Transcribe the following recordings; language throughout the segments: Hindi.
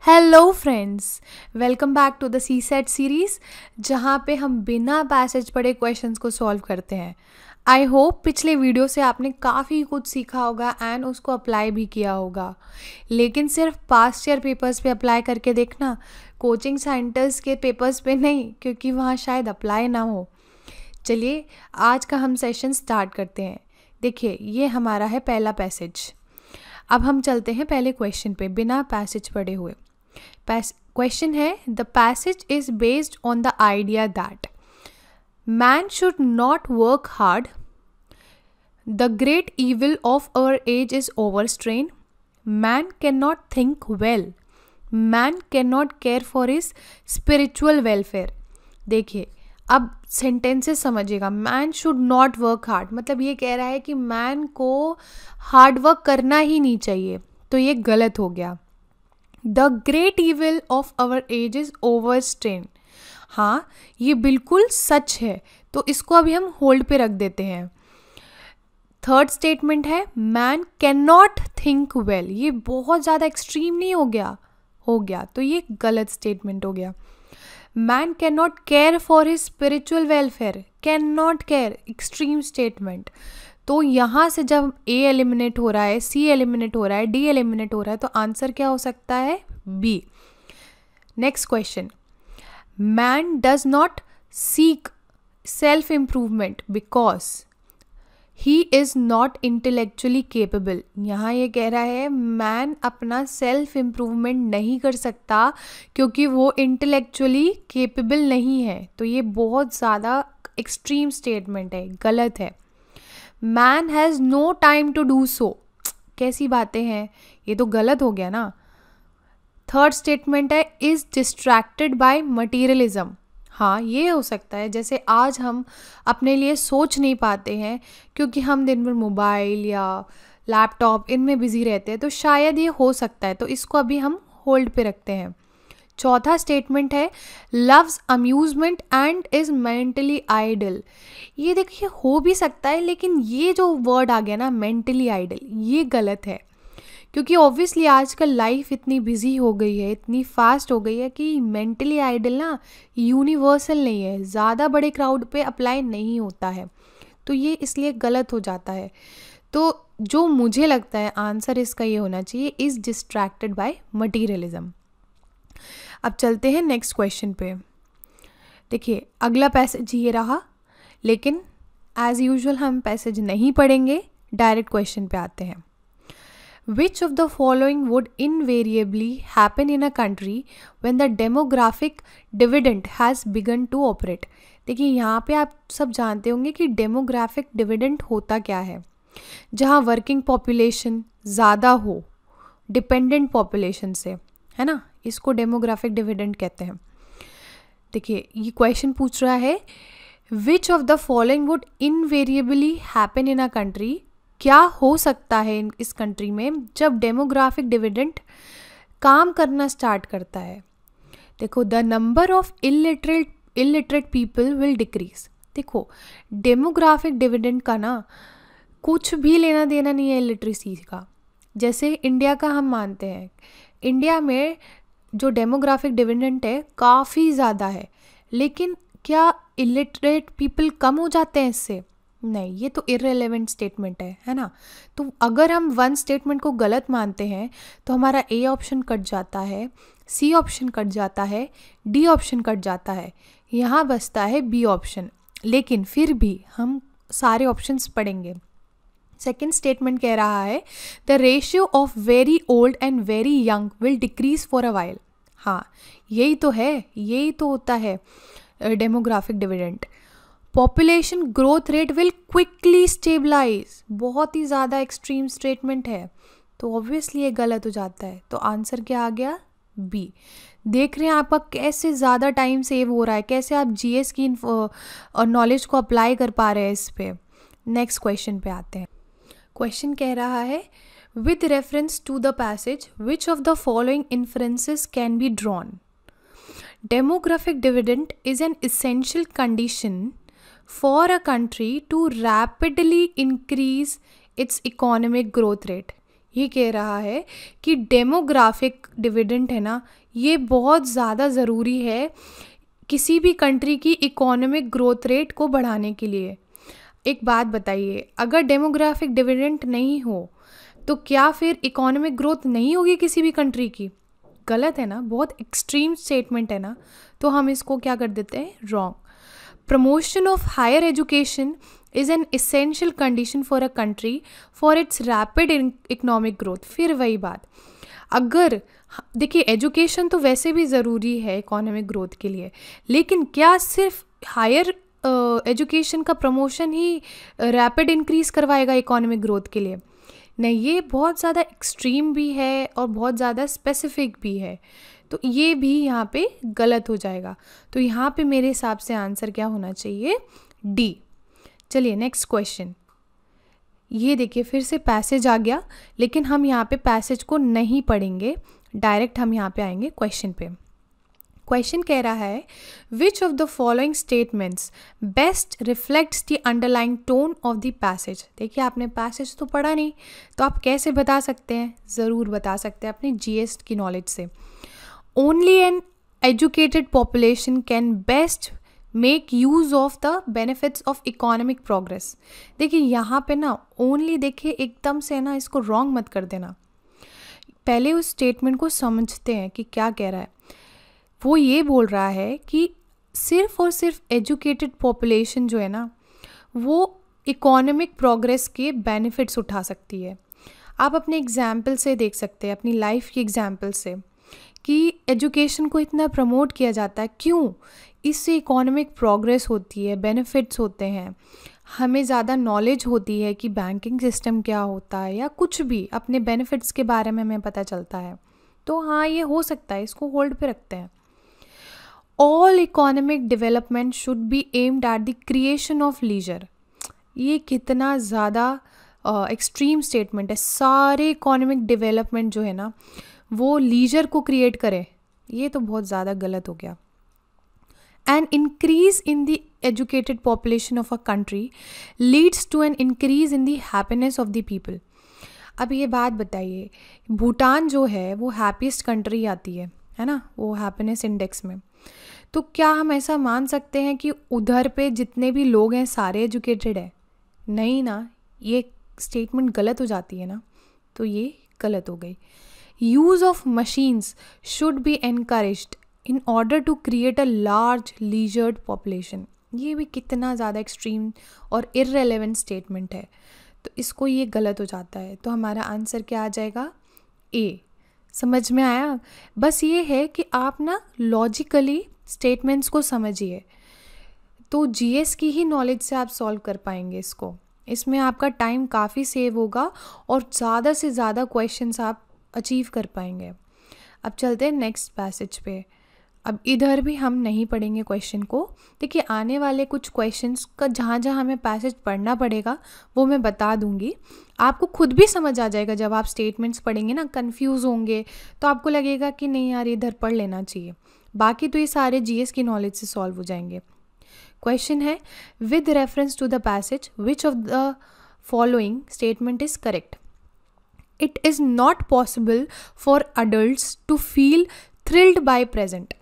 Hello friends, welcome back to the C set series जहाँ पे हम बिना पैसेज पढ़े क्वेश्चंस को सॉल्व करते हैं। आई होप पिछले वीडियो से आपने काफ़ी कुछ सीखा होगा एंड उसको अप्लाई भी किया होगा। लेकिन सिर्फ पास्ट ईयर पेपर्स पे अप्लाई करके देखना, कोचिंग सेंटर्स के पेपर्स पे नहीं, क्योंकि वहाँ शायद अप्लाई ना हो। चलिए आज का हम सेशन स्टार्ट करते हैं। देखिए ये हमारा है पहला पैसेज। अब हम चलते हैं पहले क्वेश्चन पे बिना पैसेज पढ़े हुए। क्वेश्चन है, the passage is based on the idea that man should not work hard, the great evil of our age is over strain, man can not think well, man can not care for his spiritual welfare. देखिए अब सेंटेंसेस समझिएगा। Man should not work hard मतलब ये कह रहा है कि मैन को हार्ड वर्क करना ही नहीं चाहिए, तो ये गलत हो गया। The great evil of our age is over strain, हाँ ये बिल्कुल सच है, तो इसको अभी हम होल्ड पे रख देते हैं। थर्ड स्टेटमेंट है, man can not think well, ये बहुत ज़्यादा एक्सट्रीम नहीं हो गया, तो ये गलत स्टेटमेंट हो गया। Man can not care for his spiritual welfare, can not care, extreme statement. तो यहाँ से जब ए एलिमिनेट हो रहा है, सी एलिमिनेट हो रहा है, डी एलिमिनेट हो रहा है, तो आंसर क्या हो सकता है? B. Next question, man does not seek self improvement because he is not intellectually capable. यहाँ ये कह रहा है मैन अपना सेल्फ इम्प्रूवमेंट नहीं कर सकता क्योंकि वो इंटेलेक्चुअली केपेबल नहीं है, तो ये बहुत ज़्यादा एक्सट्रीम स्टेटमेंट है, गलत है। Man has no time to do so, कैसी बातें हैं, ये तो गलत हो गया ना। थर्ड स्टेटमेंट है, इज़ डिस्ट्रैक्टेड बाय मटीरियलिज्म, हाँ ये हो सकता है। जैसे आज हम अपने लिए सोच नहीं पाते हैं क्योंकि हम दिन भर मोबाइल या लैपटॉप इनमें बिजी रहते हैं, तो शायद ये हो सकता है, तो इसको अभी हम होल्ड पे रखते हैं। चौथा स्टेटमेंट है, loves amusement and is mentally idle, ये देखिए हो भी सकता है, लेकिन ये जो वर्ड आ गया ना मेंटली आइडल, ये गलत है, क्योंकि ऑब्वियसली आजकल लाइफ इतनी बिजी हो गई है, इतनी फास्ट हो गई है कि मेंटली आइडल ना यूनिवर्सल नहीं है, ज़्यादा बड़े क्राउड पे अप्लाई नहीं होता है, तो ये इसलिए गलत हो जाता है। तो जो मुझे लगता है आंसर इसका ये होना चाहिए, इज़ डिस्ट्रैक्टेड बाय मटीरियलिज्म। अब चलते हैं नेक्स्ट क्वेश्चन पे। देखिए अगला पैसेज ये रहा, लेकिन एज यूजुअल हम पैसेज नहीं पढ़ेंगे, डायरेक्ट क्वेश्चन पे आते हैं। Which of the following would invariably happen in a country when the demographic dividend has begun to operate? देखिए यहाँ पे आप सब जानते होंगे कि डेमोग्राफिक डिविडेंड होता क्या है। जहाँ वर्किंग पॉपुलेशन ज़्यादा हो डिपेंडेंट पॉपुलेशन से, है ना, इसको डेमोग्राफिक डिविडेंड कहते हैं। देखिए ये क्वेश्चन पूछ रहा है, विच of the following would invariably happen in a country, क्या हो सकता है इस कंट्री में जब डेमोग्राफिक डिविडेंड काम करना स्टार्ट करता है। देखो, the number of illiterate people will decrease. देखो डेमोग्राफिक डिविडेंड का ना कुछ भी लेना देना नहीं है इलिटरेसी का। जैसे इंडिया का हम मानते हैं, इंडिया में जो डेमोग्राफिक डिविडेंड है काफ़ी ज़्यादा है, लेकिन क्या इलिटरेट पीपल कम हो जाते हैं इससे? नहीं, ये तो इररिलेवेंट स्टेटमेंट है ना। तो अगर हम वन स्टेटमेंट को गलत मानते हैं तो हमारा ए ऑप्शन कट जाता है, सी ऑप्शन कट जाता है, डी ऑप्शन कट जाता है, यहाँ बचता है बी ऑप्शन। लेकिन फिर भी हम सारे ऑप्शंस पढ़ेंगे। सेकेंड स्टेटमेंट कह रहा है, the ratio of very old and very young will decrease for a while. हाँ यही तो है, यही तो होता है demographic dividend. Population growth rate will quickly stabilise, बहुत ही ज़्यादा एक्सट्रीम स्टेटमेंट है, तो ऑब्वियसली ये गलत हो जाता है। तो आंसर क्या आ गया? बी। देख रहे हैं आपका कैसे ज़्यादा टाइम सेव हो रहा है, कैसे आप जीएस की नॉलेज को अप्लाई कर पा रहे हैं इस पे। नेक्स्ट क्वेश्चन पे आते हैं। क्वेश्चन कह रहा है, with reference to the passage which of the following inferences can be drawn. Demographic dividend is an essential condition for a country to rapidly increase its economic growth rate। ये कह रहा है कि डेमोग्राफिक डिविडेंड है ना, ये बहुत ज़्यादा ज़रूरी है किसी भी कंट्री की इकोनॉमिक ग्रोथ रेट को बढ़ाने के लिए। एक बात बताइए, अगर डेमोग्राफिक डिविडेंड नहीं हो तो क्या फिर इकोनॉमिक ग्रोथ नहीं होगी किसी भी कंट्री की? गलत है ना, बहुत एक्सट्रीम स्टेटमेंट है ना, तो हम इसको क्या कर देते हैं, wrong. Promotion of higher education is an essential condition for a country for its rapid economic growth. फिर वही बात, अगर देखिए एजुकेशन तो वैसे भी ज़रूरी है इकोनॉमिक ग्रोथ के लिए, लेकिन क्या सिर्फ हायर एजुकेशन का प्रमोशन ही रैपिड इंक्रीज़ करवाएगा इकोनॉमिक ग्रोथ के लिए? नहीं, ये बहुत ज़्यादा एक्सट्रीम भी है और बहुत ज़्यादा स्पेसिफिक भी है, तो ये भी यहाँ पे गलत हो जाएगा। तो यहाँ पे मेरे हिसाब से आंसर क्या होना चाहिए, डी। चलिए नेक्स्ट क्वेश्चन। ये देखिए फिर से पैसेज आ गया, लेकिन हम यहाँ पे पैसेज को नहीं पढ़ेंगे, डायरेक्ट हम यहाँ पे आएंगे क्वेश्चन पे। क्वेश्चन कह रहा है विच of the following statements best reflects the underlying tone of the passage. देखिए आपने पैसेज तो पढ़ा नहीं, तो आप कैसे बता सकते हैं? ज़रूर बता सकते हैं अपनी जीएस की नॉलेज से। Only an educated population can best make use of the benefits of economic progress. देखिए यहाँ पे ना ओनली, देखिए एकदम से ना इसको रॉन्ग मत कर देना, पहले उस स्टेटमेंट को समझते हैं कि क्या कह रहा है। वो ये बोल रहा है कि सिर्फ और सिर्फ एजुकेटेड पॉपुलेशन जो है ना, वो इकोनॉमिक प्रोग्रेस के बेनिफिट्स उठा सकती है। आप अपने एग्जाम्पल से देख सकते हैं, अपनी लाइफ की एग्जाम्पल से, कि एजुकेशन को इतना प्रमोट किया जाता है। क्यों? इससे इकोनॉमिक प्रोग्रेस होती है, बेनिफिट्स होते हैं, हमें ज़्यादा नॉलेज होती है कि बैंकिंग सिस्टम क्या होता है, या कुछ भी अपने बेनिफिट्स के बारे में हमें पता चलता है। तो हाँ, ये हो सकता है, इसको होल्ड पे रखते हैं। All economic development should be aimed at the creation of leisure. ये कितना ज़्यादा एक्सट्रीम स्टेटमेंट है। सारे इकोनॉमिक डेवलपमेंट जो है ना, वो लीजर को क्रिएट करे, ये तो बहुत ज़्यादा गलत हो गया। An increase in the educated population of a country leads to an increase in the happiness of the people. अब ये बात बताइए, भूटान जो है वो हैप्पीस्ट कंट्री आती है ना, वो हैप्पीनेस इंडेक्स में। तो क्या हम ऐसा मान सकते हैं कि उधर पे जितने भी लोग हैं सारे एजुकेटेड है? नहीं ना, ये स्टेटमेंट गलत हो जाती है ना, तो ये गलत हो गई। Use of machines should be encouraged in order to create a large leisured population। ये भी कितना ज़्यादा एक्सट्रीम और irrelevant स्टेटमेंट है, तो इसको ये गलत हो जाता है। तो हमारा आंसर क्या आ जाएगा, ए। समझ में आया? बस ये है कि आप ना लॉजिकली स्टेटमेंट्स को समझिए, तो जीएस की ही नॉलेज से आप सॉल्व कर पाएंगे इसको। इसमें आपका टाइम काफ़ी सेव होगा और ज़्यादा से ज़्यादा क्वेश्चंस आप अचीव कर पाएंगे। अब चलते हैं नेक्स्ट पैसेज पे। अब इधर भी हम नहीं पढ़ेंगे क्वेश्चन को। देखिए आने वाले कुछ क्वेश्चंस का जहाँ जहाँ हमें पैसेज पढ़ना पड़ेगा वो मैं बता दूंगी, आपको खुद भी समझ आ जाएगा। जब आप स्टेटमेंट्स पढ़ेंगे ना, कंफ्यूज होंगे तो आपको लगेगा कि नहीं यार इधर पढ़ लेना चाहिए। बाकी तो ये सारे जीएस की नॉलेज से सॉल्व हो जाएंगे। क्वेश्चन है with reference to the passage which of the following statement is correct. It is not possible for adults to feel thrilled by present.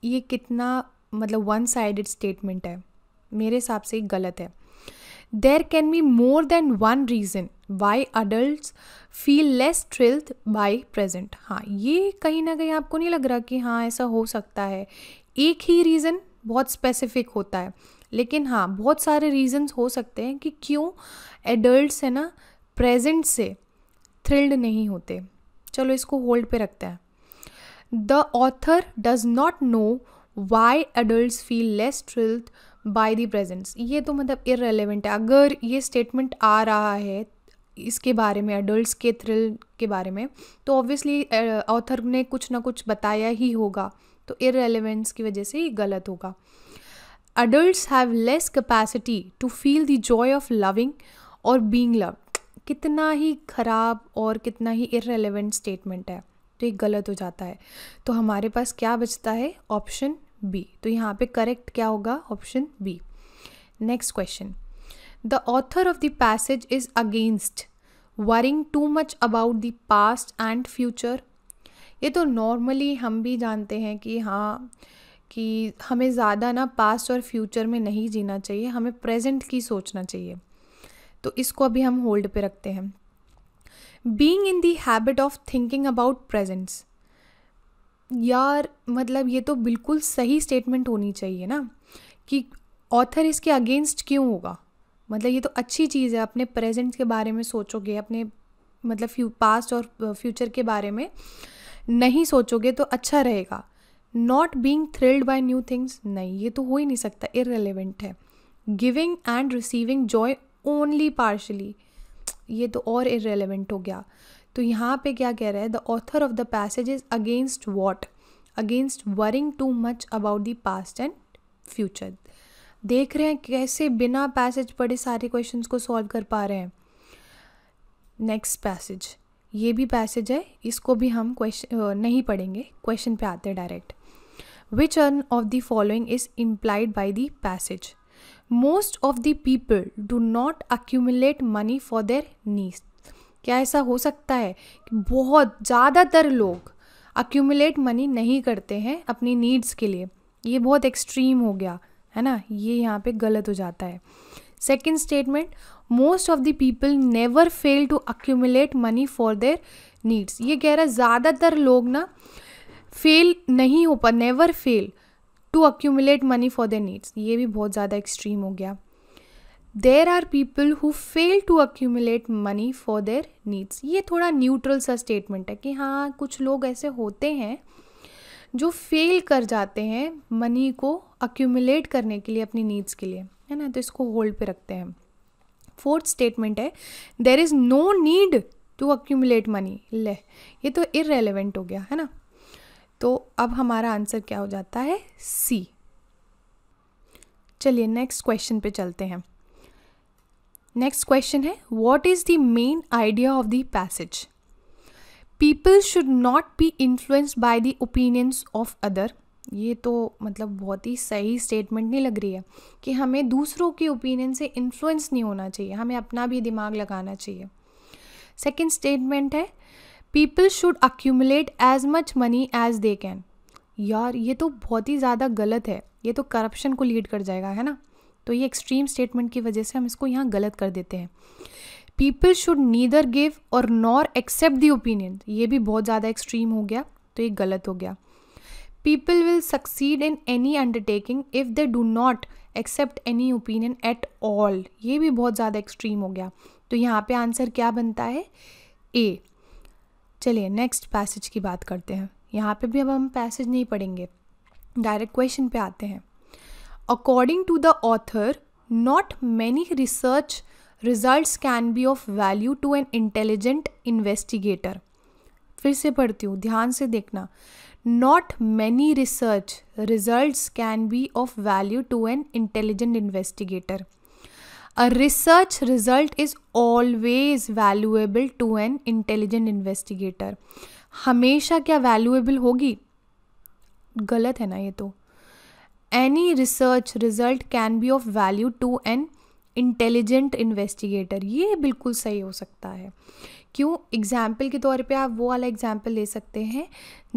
ये कितना मतलब वन साइडेड स्टेटमेंट है, मेरे हिसाब से गलत है। There can be more than one reason why adults feel less thrilled by present. हाँ, ये कहीं ना कहीं आपको नहीं लग रहा कि हाँ ऐसा हो सकता है? एक ही रीज़न बहुत स्पेसिफिक होता है, लेकिन हाँ बहुत सारे रीजंस हो सकते हैं कि क्यों एडल्ट्स है ना प्रेजेंट से थ्रिल्ड नहीं होते। चलो इसको होल्ड पे रखते हैं। The author does not know why adults feel less thrilled by the presents. ये तो मतलब इररेलेवेंट है। अगर ये स्टेटमेंट आ रहा है इसके बारे में, एडल्ट्स के थ्रिल के बारे में, तो ऑब्वियसली ऑथर ने कुछ ना कुछ बताया ही होगा, तो इररेलेवेंस की वजह से ये गलत होगा। Adults have less capacity to feel the joy of loving or being loved। कितना ही खराब और कितना ही irrelevant statement है, तो ये गलत हो जाता है। तो हमारे पास क्या बचता है, ऑप्शन बी। तो यहाँ पे करेक्ट क्या होगा, option B. Next question, the author of the passage is against worrying too much about the past and future. ये तो नॉर्मली हम भी जानते हैं कि हाँ, कि हमें ज़्यादा ना पास्ट और फ्यूचर में नहीं जीना चाहिए, हमें प्रेजेंट की सोचना चाहिए। तो इसको अभी हम होल्ड पे रखते हैं। Being in the habit of thinking about presents, यार मतलब ये तो बिल्कुल सही स्टेटमेंट होनी चाहिए ना, कि ऑथर इसके अगेंस्ट क्यों होगा। मतलब ये तो अच्छी चीज़ है, अपने प्रेजेंट के बारे में सोचोगे, अपने मतलब पास्ट और फ्यूचर के बारे में नहीं सोचोगे तो अच्छा रहेगा। Not being thrilled by new things, नहीं ये तो हो ही नहीं सकता, इररेलेवेंट है। Giving and receiving joy only partially, ये तो और इररेलेवेंट हो गया। तो यहाँ पे क्या कह रहा है, the author of the passage is against what, against worrying too much about the past and future. देख रहे हैं कैसे बिना पैसेज पढ़े सारे क्वेश्चंस को सॉल्व कर पा रहे हैं। नेक्स्ट पैसेज, ये भी पैसेज है, इसको भी हम क्वेश्चन नहीं पढ़ेंगे, क्वेश्चन पे आते हैं direct. Which one of the following is implied by the passage. Most of the people do not accumulate money for their needs. क्या ऐसा हो सकता है कि बहुत ज़्यादातर लोग अक्यूमुलेट मनी नहीं करते हैं अपनी नीड्स के लिए? ये बहुत एक्सट्रीम हो गया है ना, ये यहाँ पे गलत हो जाता है। Second statement, most of the people never fail to accumulate money for their needs. ये कह रहा है ज़्यादातर लोग ना फेल नहीं हो पा, never fail to accumulate money for their needs, ये भी बहुत ज़्यादा एक्सट्रीम हो गया। There are people who fail to accumulate money for their needs, ये थोड़ा न्यूट्रल सा स्टेटमेंट है कि हाँ कुछ लोग ऐसे होते हैं जो फेल कर जाते हैं मनी को अक्यूमुलेट करने के लिए अपनी नीड्स के लिए, है ना, तो इसको होल्ड पे रखते हैं। फोर्थ स्टेटमेंट है, there is no need to accumulate money. ले, ये तो इररेलेवेंट हो गया है ना। तो अब हमारा आंसर क्या हो जाता है, सी। चलिए नेक्स्ट क्वेश्चन पे चलते हैं। नेक्स्ट क्वेश्चन है, what is the main idea of the passage. People should not be influenced by the opinions of other. ये तो मतलब बहुत ही सही स्टेटमेंट नहीं लग रही है कि हमें दूसरों के ओपिनियन से इन्फ्लुएंस नहीं होना चाहिए, हमें अपना भी दिमाग लगाना चाहिए। सेकेंड स्टेटमेंट है, people should accumulate as much money as they can. यार ये तो बहुत ही ज़्यादा गलत है, ये तो करप्शन को लीड कर जाएगा, है ना। तो ये एक्सट्रीम स्टेटमेंट की वजह से हम इसको यहाँ गलत कर देते हैं। पीपल शुड नीदर गिव और नॉर एक्सेप्ट द ओपिनियन, ये भी बहुत ज़्यादा एक्सट्रीम हो गया, तो ये गलत हो गया। People will succeed in any undertaking if they do not accept any opinion at all, ये भी बहुत ज़्यादा एक्सट्रीम हो गया। तो यहाँ पे आंसर क्या बनता है, ए। चलिए नेक्स्ट पैसेज की बात करते हैं। यहाँ पे भी अब हम पैसेज नहीं पढ़ेंगे, डायरेक्ट क्वेश्चन पे आते हैं। According to the author, not many research results can be of value to an intelligent investigator. फिर से पढ़ती हूँ, ध्यान से देखना। Not many research results can be of value to an intelligent investigator. A research result is always valuable to an intelligent investigator. हमेशा क्या valuable होगी? गलत है ना ये तो। Any research result can be of value to an intelligent investigator. ये बिल्कुल सही हो सकता है। क्यों? एग्जाम्पल के तौर पे आप वो वाला एग्जाम्पल ले सकते हैं,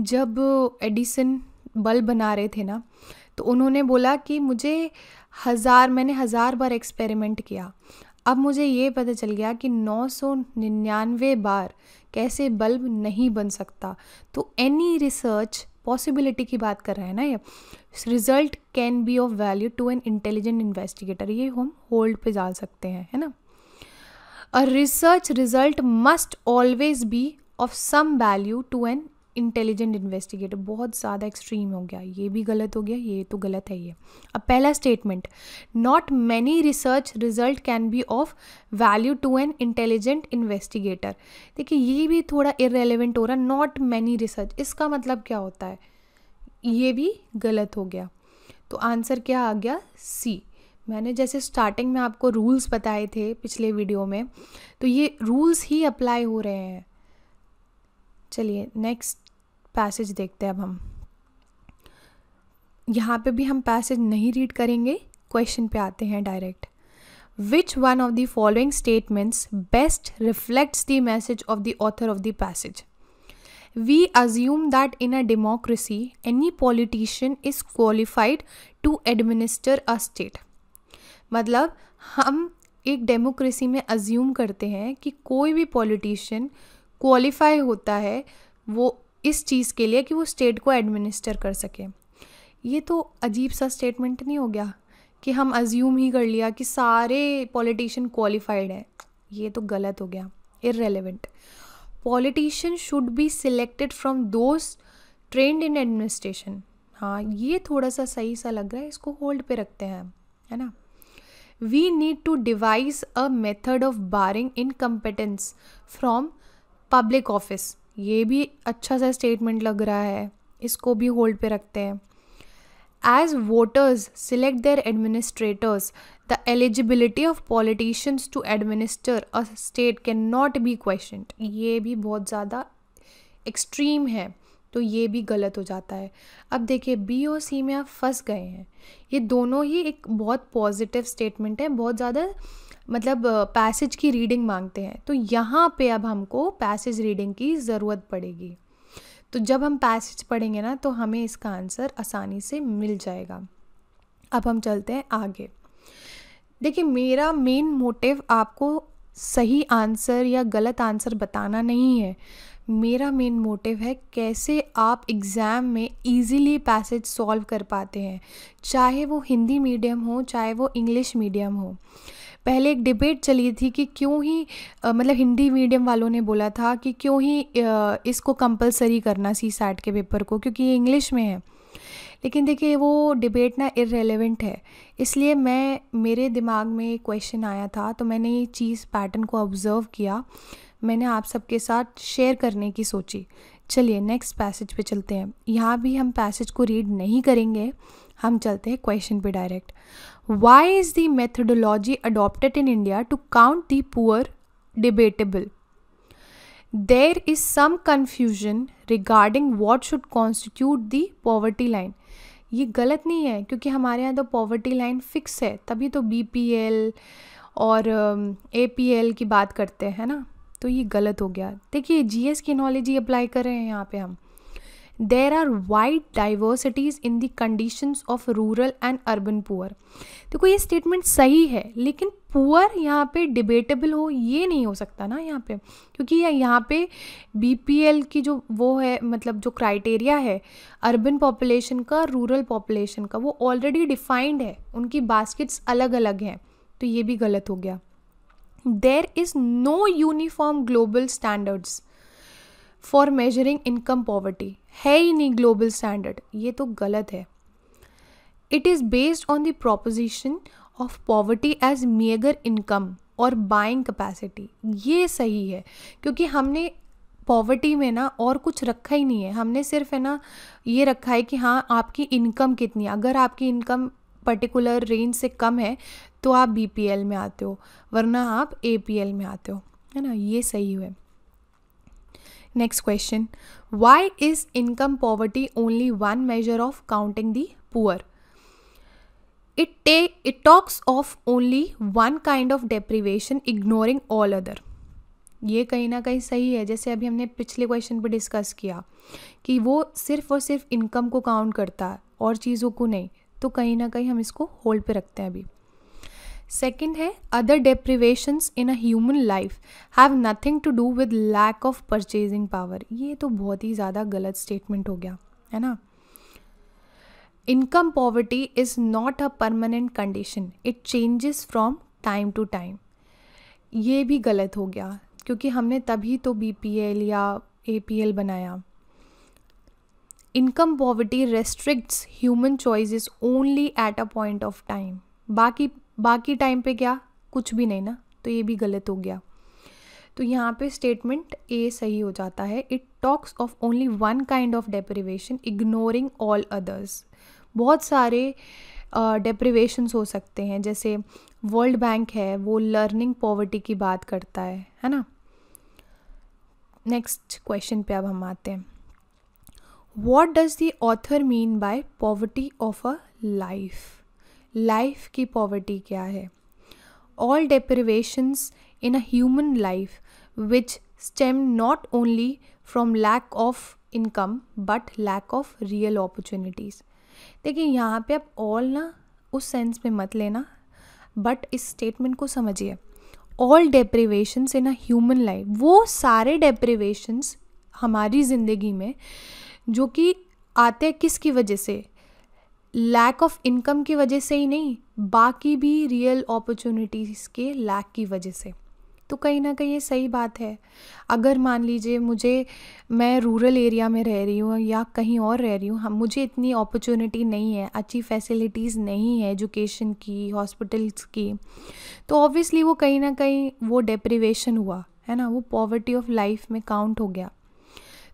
जब एडिसन बल्ब बना रहे थे ना, तो उन्होंने बोला कि मैंने 1000 बार एक्सपेरिमेंट किया, अब मुझे ये पता चल गया कि 999 बार कैसे बल्ब नहीं बन सकता। तो एनी रिसर्च पॉसिबिलिटी की बात कर रहे हैं ना ये। Result can be of value to an intelligent investigator, ये हम होल्ड पे डाल सकते हैं, है ना। A research result must always be of some value to an intelligent investigator, बहुत ज़्यादा एक्सट्रीम हो गया, ये भी गलत हो गया, ये तो गलत है ये। अब पहला statement, not many research result can be of value to an intelligent investigator. देखिए ये भी थोड़ा इररेलेवेंट हो रहा, नॉट मैनी रिसर्च, इसका मतलब क्या होता है, ये भी गलत हो गया। तो आंसर क्या आ गया, सी। मैंने जैसे स्टार्टिंग में आपको रूल्स बताए थे पिछले वीडियो में, तो ये रूल्स ही अप्लाई हो रहे हैं। चलिए नेक्स्ट पैसेज देखते हैं अब हम। यहाँ पे भी हम पैसेज नहीं रीड करेंगे, क्वेश्चन पे आते हैं direct. Which one of the following statements best reflects the message of the author of the passage? We assume that in a democracy, any politician is qualified to administer a state. मतलब हम एक डेमोक्रेसी में अज्यूम करते हैं कि कोई भी पॉलिटिशियन क्वालिफाई होता है वो इस चीज़ के लिए कि वो स्टेट को एडमिनिस्टर कर सके। ये तो अजीब सा स्टेटमेंट नहीं हो गया कि हम अज्यूम ही कर लिया कि सारे पॉलिटिशियन क्वालिफाइड हैं? ये तो गलत हो गया, irrelevant. Politician should be selected from those trend in administration. हाँ, ये थोड़ा सा सही सा लग रहा है, इसको होल्ड पे रखते हैं, है ना। We need to devise a method of barring incompetence from public office. ये भी अच्छा सा स्टेटमेंट लग रहा है, इसको भी होल्ड पे रखते हैं। As voters select their administrators, the eligibility of politicians to administer a state cannot be questioned. ये भी बहुत ज़्यादा एक्सट्रीम है, तो ये भी गलत हो जाता है। अब देखिए, बी और सी में आप फंस गए हैं। ये दोनों ही एक बहुत पॉजिटिव स्टेटमेंट है, बहुत ज़्यादा मतलब पैसेज की रीडिंग मांगते हैं। तो यहाँ पे अब हमको पैसेज रीडिंग की ज़रूरत पड़ेगी। तो जब हम पैसेज पढ़ेंगे ना तो हमें इसका आंसर आसानी से मिल जाएगा। अब हम चलते हैं आगे। देखिए, मेरा मेन मोटिव आपको सही आंसर या गलत आंसर बताना नहीं है। मेरा मेन मोटिव है कैसे आप एग्ज़ाम में इजीली पैसेज सॉल्व कर पाते हैं, चाहे वो हिंदी मीडियम हो चाहे वो इंग्लिश मीडियम हो। पहले एक डिबेट चली थी कि क्यों ही मतलब हिंदी मीडियम वालों ने बोला था कि क्यों ही इसको कंपलसरी करना CSAT के पेपर को, क्योंकि ये इंग्लिश में है। लेकिन देखिए, वो डिबेट ना इररेलेवेंट है, इसलिए मेरे दिमाग में एक क्वेश्चन आया था तो मैंने ये चीज़ पैटर्न को ऑब्ज़र्व किया, मैंने आप सबके साथ शेयर करने की सोची। चलिए नेक्स्ट पैसेज पे चलते हैं। यहाँ भी हम पैसेज को रीड नहीं करेंगे, हम चलते हैं क्वेश्चन पे direct. Why is the methodology adopted in India to count the poor debatable? There is some confusion regarding what should constitute the poverty line. ये गलत नहीं है, क्योंकि हमारे यहाँ तो पॉवर्टी लाइन फिक्स है, तभी तो BPL और APL की बात करते हैं ना। तो ये गलत हो गया। देखिए, GS की नॉलेज ही अप्लाई कर रहे हैं यहाँ पे हम। There are wide diversities in the conditions of rural and urban poor. देखो, ये स्टेटमेंट सही है, लेकिन पुअर यहाँ पे डिबेटेबल हो ये नहीं हो सकता ना यहाँ पे, क्योंकि यहाँ पे BPL की जो वो है, मतलब जो क्राइटेरिया है अर्बन पॉपुलेशन का, रूरल पॉपुलेशन का, वो ऑलरेडी डिफाइंड है, उनकी बास्केट्स अलग अलग हैं। तो ये भी गलत हो गया। There is no uniform global standards for measuring income poverty. है ही नहीं ग्लोबल स्टैंडर्ड, ये तो गलत है। It is based on the proposition of poverty as meagre income और बाइंग कैपेसिटी। ये सही है, क्योंकि हमने पॉवर्टी में ना और कुछ रखा ही नहीं है, हमने सिर्फ है ना ये रखा है कि हाँ आपकी इनकम कितनी है। अगर आपकी इनकम पर्टिकुलर रेंज से कम है तो आप BPL में आते हो, वरना आप APL में आते हो, है ना। ये सही है। Next question. Why is income poverty only one measure of counting the poor? It talks of only one kind of deprivation, ignoring all other. ये कहीं ना कहीं सही है, जैसे अभी हमने पिछले क्वेश्चन पे डिस्कस किया कि वो सिर्फ और सिर्फ इनकम को काउंट करता है और चीज़ों को नहीं। तो कहीं ना कहीं हम इसको होल्ड पे रखते हैं अभी। सेकेंड है, other deprivations in a human life have nothing to do with lack of purchasing power. ये तो बहुत ही ज़्यादा गलत स्टेटमेंट हो गया, है ना। Income poverty is not a permanent condition, it changes from time to time. ये भी गलत हो गया, क्योंकि हमने तभी तो BPL या APL बनाया। Income poverty restricts human choices only at a point of time. बाकी टाइम पे क्या, कुछ भी नहीं ना। तो ये भी गलत हो गया। तो यहाँ पे स्टेटमेंट A सही हो जाता है। It talks of only one kind of deprivation, ignoring all others. बहुत सारे डेप्रिवेशंस हो सकते हैं, जैसे वर्ल्ड बैंक है वो लर्निंग पॉवर्टी की बात करता है ना। नेक्स्ट क्वेश्चन पे अब हम आते हैं। What does the author mean by poverty of a life? Life की पॉवर्टी क्या है? all deprivations in a human life which stem not only from lack of income but lack of real opportunities. देखिए यहाँ पे आप all ना उस सेंस में मत लेना, बट इस स्टेटमेंट को समझिए. All deprivations in a human life, वो सारे डेप्रिवेशंस हमारी ज़िंदगी में जो कि आते हैं किसकी वजह से, लैक ऑफ इनकम की वजह से ही नहीं, बाकी भी रियल अपॉर्चुनिटीज़ के लैक की वजह से. तो कहीं ना कहीं ये सही बात है. अगर मान लीजिए मैं रूरल एरिया में रह रही हूँ या कहीं और रह रही हूँ, मुझे इतनी अपॉर्चुनिटी नहीं है, अच्छी फैसिलिटीज़ नहीं है एजुकेशन की, हॉस्पिटल्स की, तो ऑब्वियसली वो कहीं ना कहीं वो डेप्रिवेशन हुआ है ना, वो पॉवर्टी ऑफ लाइफ में काउंट हो गया.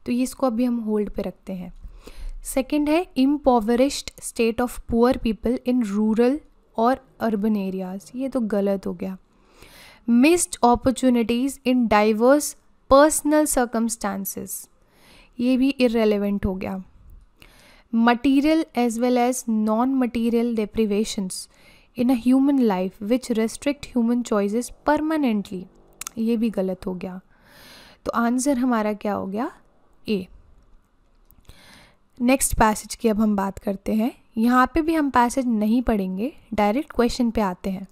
तो ये इसको अभी हम होल्ड पे रखते हैं. सेकंड है impoverished state of poor people in rural और अर्बन एरियाज. ये तो गलत हो गया. Missed opportunities in diverse personal circumstances, ये भी इररेलेवेंट हो गया. Material as well as non material deprivations in a human life which restrict human choices permanently, ये भी गलत हो गया. तो आंसर हमारा क्या हो गया, ए. नेक्स्ट पैसेज की अब हम बात करते हैं. यहाँ पे भी हम पैसेज नहीं पढ़ेंगे, डायरेक्ट क्वेश्चन पे आते हैं.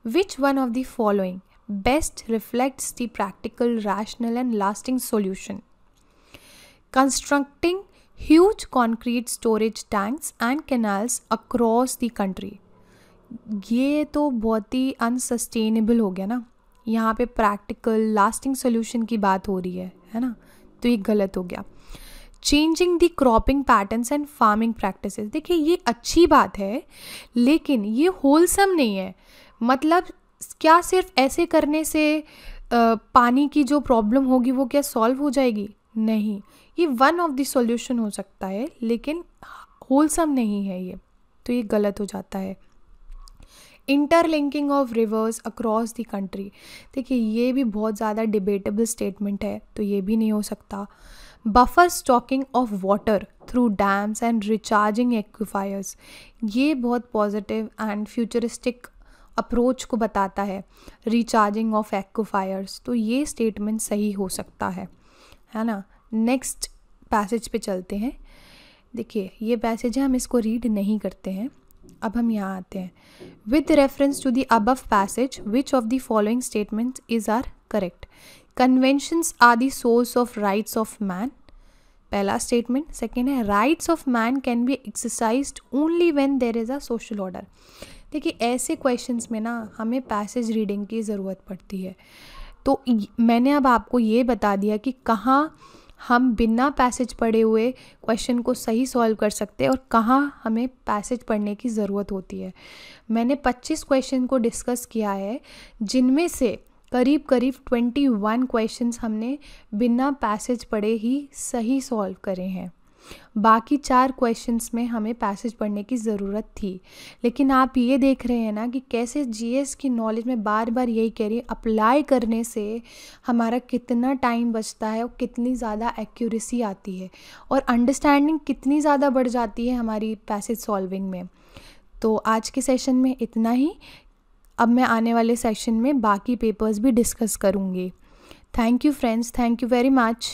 Which one of the following best reflects the practical, rational and lasting solution? Constructing huge concrete storage tanks and canals across the country. ये तो बहुत ही अनसस्टेनेबल हो गया ना. यहाँ पे प्रैक्टिकल लास्टिंग सोल्यूशन की बात हो रही है ना, तो ये गलत हो गया. Changing the cropping patterns and farming practices, देखिए ये अच्छी बात है लेकिन ये होलसम नहीं है. मतलब क्या सिर्फ ऐसे करने से पानी की जो प्रॉब्लम होगी वो क्या सॉल्व हो जाएगी? नहीं, ये वन ऑफ द सॉल्यूशन हो सकता है लेकिन होलसम नहीं है ये, तो ये गलत हो जाता है. Interlinking of reverse across the country, देखिए ये भी बहुत ज़्यादा डिबेटेबल स्टेटमेंट है, तो ये भी नहीं हो सकता. Buffer stocking of water through dams and recharging aquifers, ये बहुत पॉजिटिव एंड फ्यूचरिस्टिक अप्रोच को बताता है, रिचार्जिंग ऑफ एक्विफायर्स, तो ये स्टेटमेंट सही हो सकता है ना. नेक्स्ट पैसेज पे चलते हैं. देखिए ये पैसेज है, हम इसको रीड नहीं करते हैं. अब हम यहाँ आते हैं. With reference to the above passage which of the following statements is are correct? Conventions are the source of rights of man, पहला स्टेटमेंट. सेकेंड है rights of man can be exercised only when there is a social order. देखिए ऐसे क्वेश्चंस में ना हमें पैसेज रीडिंग की ज़रूरत पड़ती है. तो मैंने अब आपको ये बता दिया कि कहाँ हम बिना पैसेज पढ़े हुए क्वेश्चन को सही सॉल्व कर सकते हैं और कहाँ हमें पैसेज पढ़ने की ज़रूरत होती है. मैंने 25 क्वेश्चन को डिस्कस किया है, जिनमें से करीब 21 क्वेश्चंस हमने बिना पैसेज पढ़े ही सही सॉल्व करे हैं. बाकी 4 क्वेश्चंस में हमें पैसेज पढ़ने की ज़रूरत थी. लेकिन आप ये देख रहे हैं ना कि कैसे जीएस की नॉलेज में बार बार यही कह रही है, अप्लाई करने से हमारा कितना टाइम बचता है और कितनी ज़्यादा एक्यूरेसी आती है और अंडरस्टैंडिंग कितनी ज़्यादा बढ़ जाती है हमारी पैसेज सॉल्विंग में. तो आज के सेशन में इतना ही. अब मैं आने वाले सेशन में बाकी पेपर्स भी डिस्कस करूँगी. Thank you friends, thank you very much.